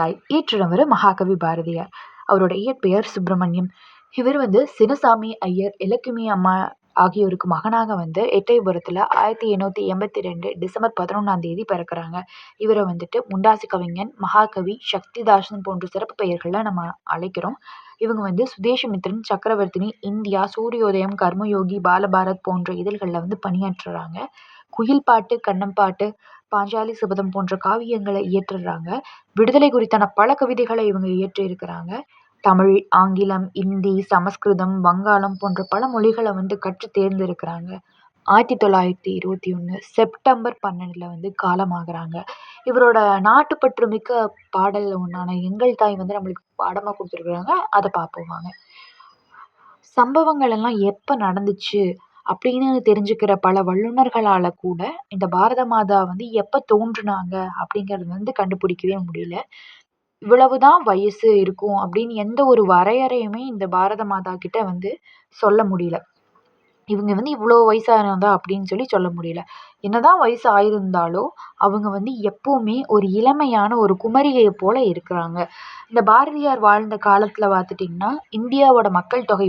தாய். இயற்றினவர் மகாகவி பாரதியார். அவரோட இயற்பெயர் சுப்பிரமணியம். இவர் சின்னசாமி ஐயர், இலக்குமி அம்மா ஆகியோருக்கு மகனாக எட்டயபுரத்தில் 1882 டிசம்பர் 11 பிறக்கிறாங்க. இவரை முண்டாசு கவிஞன், மகாகவி, சக்திதாசன் போன்ற சிறப்பு பெயர்களில் நம்ம அழைக்கிறோம். இவங்க சுதேசமித்திரன், சக்கரவர்த்தினி, இந்தியா, சூரியோதயம், கர்மயோகி, பாலபாரத் போன்ற இதழ்களில் பணியாற்றுறாங்க. குயில் பாட்டு, கண்ணம்பாட்டு, பாஞ்சாலி சபதம் போன்ற காவியங்களை இயற்றுறாங்க. விடுதலை குறித்தான பல கவிதைகளை இவங்க இயற்றியிருக்கிறாங்க. தமிழ், ஆங்கிலம், இந்தி, சமஸ்கிருதம், வங்காளம் போன்ற பல மொழிகளை கற்று தேர்ந்திருக்கிறாங்க. 1921 செப்டம்பர் 12 காலமாகறாங்க. இவரோட நாட்டுப்பற்று மிக்க பாடல் ஒன்றான எங்கள் தாய் நம்மளுக்கு பாடமாக கொடுத்துருக்குறாங்க. அதை பார்ப்போம் வாங்க. சம்பவங்கள் எல்லாம் எப்போ நடந்துச்சு அப்படின்னு தெரிஞ்சுக்கிற பல வல்லுநர்களால் கூட இந்த பாரத மாதா எப்போ தோன்றுனாங்க அப்படிங்கிறது கண்டுபிடிக்கவே முடியல. இவ்வளவுதான் வயசு இருக்கும் அப்படின்னு எந்த ஒரு வரையறையுமே இந்த பாரத மாதா கிட்ட சொல்ல முடியல. இவங்க இவ்வளோ வயசானதா அப்படின்னு சொல்ல முடியல. என்னதான் வயசு ஆயிருந்தாலும் அவங்க எப்பவுமே ஒரு இளமையான ஒரு குமரியை போல இருக்கிறாங்க. இந்த பாரதியார் வாழ்ந்த காலத்தில் பார்த்துட்டிங்கன்னா இந்தியாவோட மக்கள் தொகை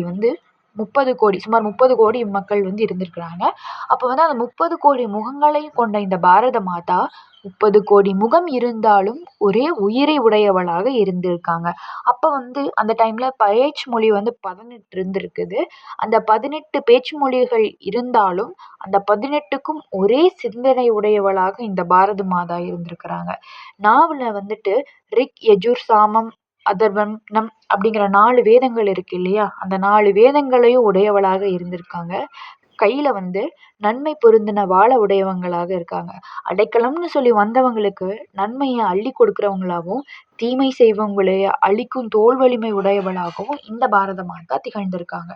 30 கோடி, சுமார் 30 கோடி மக்கள் இருந்திருக்கிறாங்க. அப்போ அந்த 30 கோடி முகங்களையும் கொண்ட இந்த பாரத மாதா 30 கோடி முகம் இருந்தாலும் ஒரே உயிரை உடையவளாக இருந்திருக்காங்க. அப்போ அந்த டைமில் பேச்சு மொழி 18 இருந்திருக்குது. அந்த 18 பேச்சு மொழிகள் இருந்தாலும் அந்த 18க்கும் ஒரே சிந்தனை உடையவளாக இந்த பாரத மாதா இருந்திருக்கிறாங்க. நாவல ரிக், யஜுர், சாமம், அதர்வனம் அப்படிங்கிற 4 வேதங்கள் இருக்கு இல்லையா, அந்த 4 வேதங்களையும் உடையவளாக இருந்திருக்காங்க. கையில் நன்மை பொருந்தின வாழ உடையவங்களாக இருக்காங்க. அடைக்கலம்னு சொல்லி வந்தவங்களுக்கு நன்மையை அள்ளி கொடுக்குறவங்களாகவும் தீமை செய்வங்களைய அழிக்கும் தோல் வலிமை உடையவளாகவும் இந்த பாரத மாதா திகழ்ந்திருக்காங்க.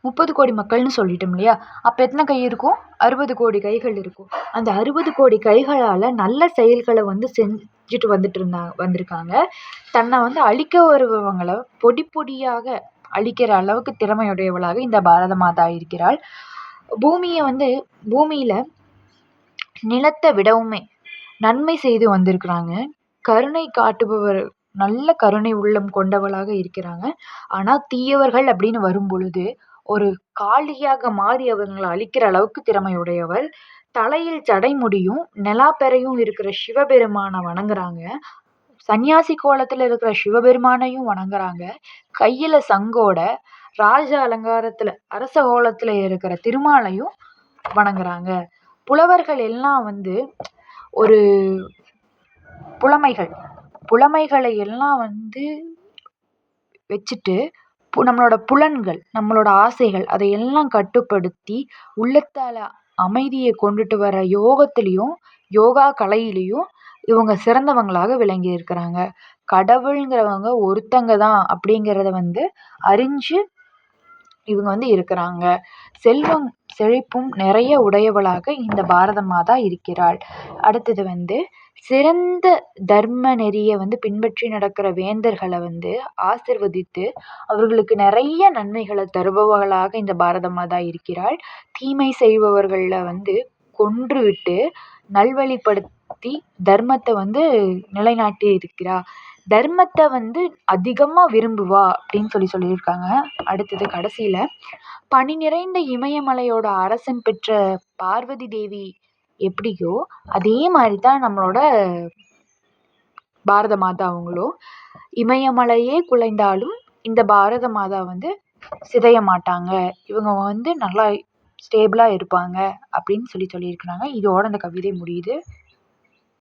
30 கோடி மக்கள்னு சொல்லிட்டோம் இல்லையா, அப்போ எத்தனை கை இருக்கும்? 60 கோடி கைகள் இருக்கும். அந்த 60 கோடி கைகளால் நல்ல செயல்களை செஞ்சுட்டு வந்திருக்காங்க. தன்னை அழிக்க வருபவங்களை பொடி பொடியாக அழிக்கிற அளவுக்கு திறமையுடையவளாக இந்த பாரத மாதா இருக்கிறாள். பூமியில நிலத்தை விடவுமே நன்மை செய்து வந்திருக்கிறாங்க. கருணை காட்டுபவர், நல்ல கருணை உள்ளம் கொண்டவளாக இருக்கிறாங்க. ஆனால் தீயவர்கள் அப்படின்னு வரும் பொழுது ஒரு காளியாக மாறி அவங்களை அழிக்கிற அளவுக்கு திறமையுடையவள். தலையில் சடைமுடியும் நிலாப்பெறையும் இருக்கிற சிவபெருமானை வணங்குறாங்க. சன்னியாசி கோலத்தில் இருக்கிற சிவபெருமானையும் வணங்குறாங்க. கையில் சங்கோட ராஜ அலங்காரத்தில் அரச கோலத்தில் இருக்கிற திருமாலையும் வணங்குறாங்க. புலவர்கள் எல்லாம் ஒரு புலமைகளை எல்லாம் வச்சுட்டு நம்மளோட புலன்கள், நம்மளோட ஆசைகள் அதையெல்லாம் கட்டுப்படுத்தி உள்ளத்தால் அமைதியை கொண்டுட்டு வர யோகா கலையிலையும் இவங்க சிறந்தவங்களாக விளங்கி இருக்கிறாங்க. கடவுளுங்கிறவங்க ஒருத்தங்க தான் அப்படிங்கிறத அறிஞ்சு இவங்க இருக்கிறாங்க. செல்வம் செழிப்பும் நிறைய உடையவளாக இந்த பாரத மாதா இருக்கிறாள். அடுத்தது சிறந்த தர்ம நெறியை பின்பற்றி நடக்கிற வேந்தர்களை ஆசிர்வதித்து அவர்களுக்கு நிறைய நன்மைகளை தருபவர்களாக இந்த பாரத மாதா இருக்கிறாள். தீமை செய்பவர்களை கொன்றுவிட்டு நல்வழிப்படுத்தி தர்மத்தை நிலைநாட்டி இருக்கிறார். தர்மத்தை அதிகமாக விரும்புவா அப்படின்னு சொல்லியிருக்காங்க. அடுத்தது கடைசியில் பனி நிறைந்த இமயமலையோட அரசன் பெற்ற பார்வதி தேவி எப்படியோ அதே மாதிரி தான் நம்மளோட பாரத மாதா அவங்களும். இமயமலையே குலைந்தாலும் இந்த பாரத மாதா சிதைய மாட்டாங்க. இவங்க நல்லா ஸ்டேபிளாக இருப்பாங்க அப்படின்னு சொல்லியிருக்கிறாங்க. இதோட அந்த கவிதை முடியுது.